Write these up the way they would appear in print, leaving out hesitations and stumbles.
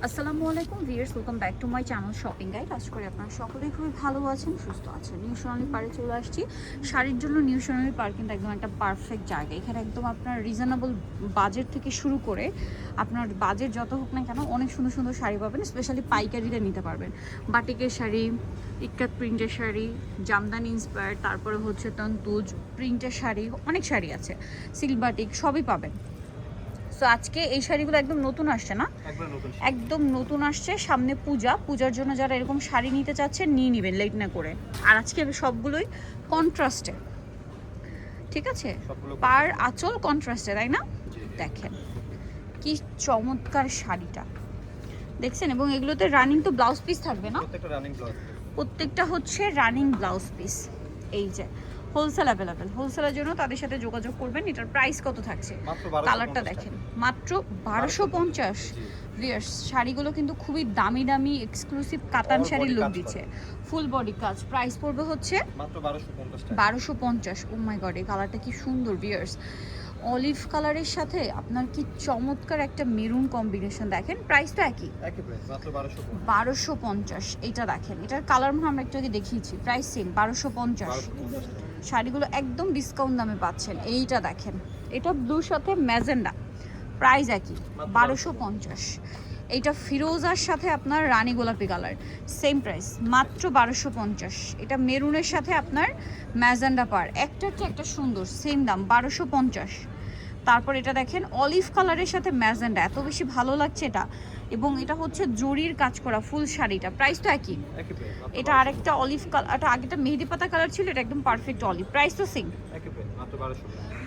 আসসালামু আলাইকুম viewers, welcome back to my channel shopping guide. আশা করি আপনারা সকলেই খুবই ভালো আছেন, সুস্থ আছেন। নিউ সোনালী পার্কে চলে আসছি। শাড়ির জন্য নিউ সোনালী পার্ক কিন্তু একদম একটা পারফেক্ট জায়গা। এখানে একদম আপনার রিজনেবল বাজেট থেকে শুরু করে আপনার বাজেট যত হোক না কেন অনেক সুন্দর সুন্দর শাড়ি পাবেন। স্পেশালি পাইকারিতে নিতে পারবেন। বাটিকের শাড়ি, ইক্কাত প্রিন্টের শাড়ি, জামদানি ইন্সপায়ার্ড, তারপরে হচ্ছে তন্তুজ প্রিন্টের শাড়ি, অনেক শাড়ি আছে, সিল্ক বাটিক সবই পাবেন। তো আজকে এই শাড়িগুলো একদম নতুন আসছে না, একদম নতুন আসছে। সামনে পূজার জন্য যারা এরকম শাড়ি নিতে চাচ্ছেন নিয়ে নেবেন লেট না করে। আর আজকে সবগুলোই কন্ট্রাস্টে, ঠিক আছে, পার আঁচল কন্ট্রাস্টে, তাই না? দেখেন কি চমৎকার শাড়িটা দেখছেন। এবং এগুলোতে রানিং তো ব্লাউজ পিস থাকবে না, প্রত্যেকটা হচ্ছে রানিং ব্লাউজ পিস। এই যে হোলসেল অ্যাভেলেবেল, হোলসেলের জন্য তাদের সাথে যোগাযোগ করবেন। এটার প্রাইস কত থাকছে, কালারটা দেখেন, মাত্র 1250। ভিউয়ার্স, শাড়িগুলো কিন্তু খুবই দামি দামি এক্সক্লুসিভ কাতান শাড়ির লুক দিচ্ছে, ফুল বডি কাজ। প্রাইস পড়বে হচ্ছে মাত্র 1250। ও মাই গড, এই কালারটা কি সুন্দর ভিউয়ার্স, অলিভ কালারের সাথে আপনার কি চমৎকার একটা মেরুন কম্বিনেশন। দেখেন প্রাইস তো একই মাত্র 1250। এটা দেখেন, এটার কালার আমরা একটু আগে দেখিয়েছি, প্রাইস সেম 1250। শাড়িগুলো একদম ডিসকাউন্ট দামে পাচ্ছেন। এইটা দেখেন, এটা ব্লুর সাথে ম্যাজেন্ডা, প্রাইস একই 1250। এইটা ফিরোজার সাথে আপনার রানী গোলাপি কালার, সেম প্রাইস মাত্র 1250। এটা মেরুনের সাথে আপনার ম্যাজেন্ডা পার, একটার চেয়ে একটা সুন্দর, সেম দাম 1250। তারপর এটা দেখেন অলিভ কালারের সাথে ম্যাজেন্ডা, এত বেশি ভালো লাগছে এটা। এবং এটা হচ্ছে জরির কাজ করা ফুল শাড়িটা, প্রাইস তো একই। এটা আরেকটা অলিভ কালার, এটা আগেটা মেহেদি পাতা কালার ছিল, এটা একদম পারফেক্ট অলিভ, প্রাইস তো সেম।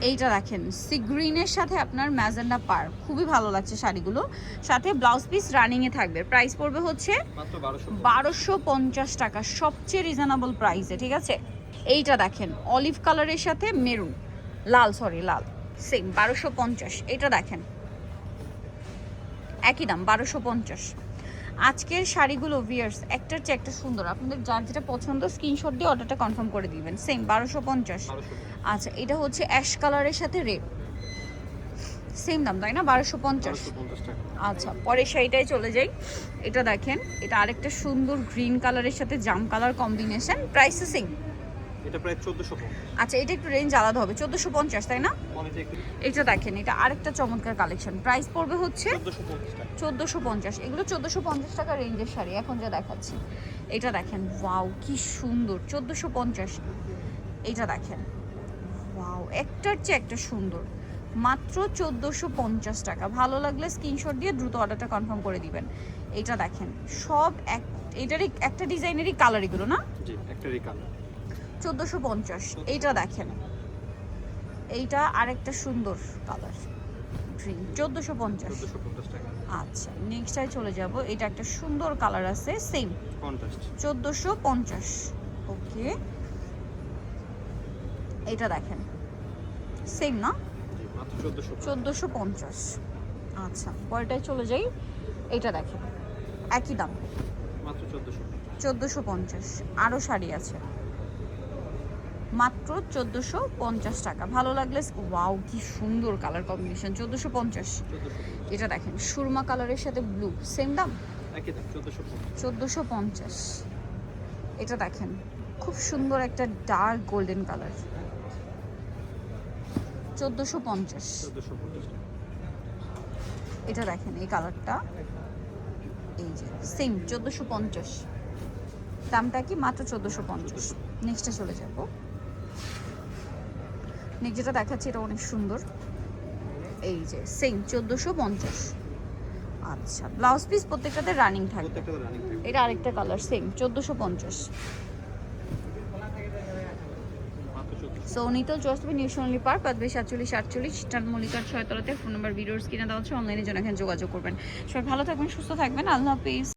এইটা দেখেন সি গ্রিনের সাথে আপনার ম্যাজেন্ডা পার, খুবই ভালো লাগছে শাড়িগুলো। সাথে ব্লাউজ পিস রানিং এ থাকবে। প্রাইস পড়বে হচ্ছে 1250 টাকা, সবচেয়ে রিজনেবল প্রাইসে, ঠিক আছে। এইটা দেখেন অলিভ কালারের সাথে মেরুন, লাল সেম 1250। এটা দেখেন একই দাম 1250। আজকের শাড়িগুলো ভিয়ার্স একটার চেয়ে একটা সুন্দর। আপনাদের যার যেটা পছন্দ স্ক্রিনশট দিয়ে অর্ডারটা কনফার্ম করে দিবেন, সেম 1250। আচ্ছা, এটা হচ্ছে অ্যাশ কালারের সাথে রেড, সেম দাম তাই না, 1250। আচ্ছা, পরের শাড়িটাই চলে যাই। এটা দেখেন, এটা আরেকটা সুন্দর গ্রিন কালারের সাথে জাম কালার কম্বিনেশন, প্রাইস সেম। এটা প্রায় 1450। আচ্ছা, এটা একটু রেঞ্জ আলাদা হবে, 1450 তাই না? এটা দেখেন, এটা আরেকটা চমৎকার কালেকশন, প্রাইস পড়বে হচ্ছে 1450। এগুলো 1450 টাকা রেঞ্জের শাড়ি এখন যা দেখাচ্ছি। এটা দেখেন, ওয়াও কি সুন্দর, 1450। এটা দেখেন, ওয়াও একটার চেয়ে একটা সুন্দর, মাত্র 1450 টাকা। ভালো লাগলে স্ক্রিনশট দিয়ে দ্রুত অর্ডারটা কনফার্ম করে দিবেন। এটা দেখেন সব এটারই একটা ডিজাইনেরই কালার এগুলো না, জি একটারই কালার, 1450। এইটা দেখেন, এইটা আরেকটা সুন্দর কালার গ্রিন, 1450 টাকা। আচ্ছা, নেক্সটটাই চলে যাব। এটা একটা সুন্দর কালার আছে, সেম কন্ট্রাস্ট, 1450। ওকে, এটা দেখেন সেম না, জি মাত্র 1450। আচ্ছা, পরেরটাই চলে যাই। এটা দেখেন একই দাম মাত্র 1450। আরও শাড়ি আছে, মাত্র 1450 টাকা। ভালো লাগলে ওয়াও কি সুন্দর কালার কম্বিনেশন, 1450। এটা দেখেন সুরমা কালারের সাথে ব্লু, সেম দাম একই দাম 1450। এটা দেখেন খুব সুন্দর একটা ডার্ক গোল্ডেন কালার, 1450। এটা দেখেন এই কালারটা, এই যে সেম 1450, দামটা কি মাত্র 1450। নেক্সটে চলে যাব। নেক্সট যেটা দেখাচ্ছি এটা অনেক সুন্দর, এই যে সেম 1450। আচ্ছা, ব্লাউজ পিস প্রত্যেকটাতে রানিং থাকবে। এটা আরেকটা কালার, সেম 1450। সো নিতল চয়েস হবে নিউ সোনালী পার্ক, 5/47-48 স্টান মল্লিকার 6 তলাতে। ফোন নাম্বার ভিডিওস কিনে দেওয়া হচ্ছে, অনলাইনে জন্য এখানে যোগাযোগ করবেন। সবাই ভালো থাকবেন, সুস্থ থাকবেন, আল্লাহ হাফিজ।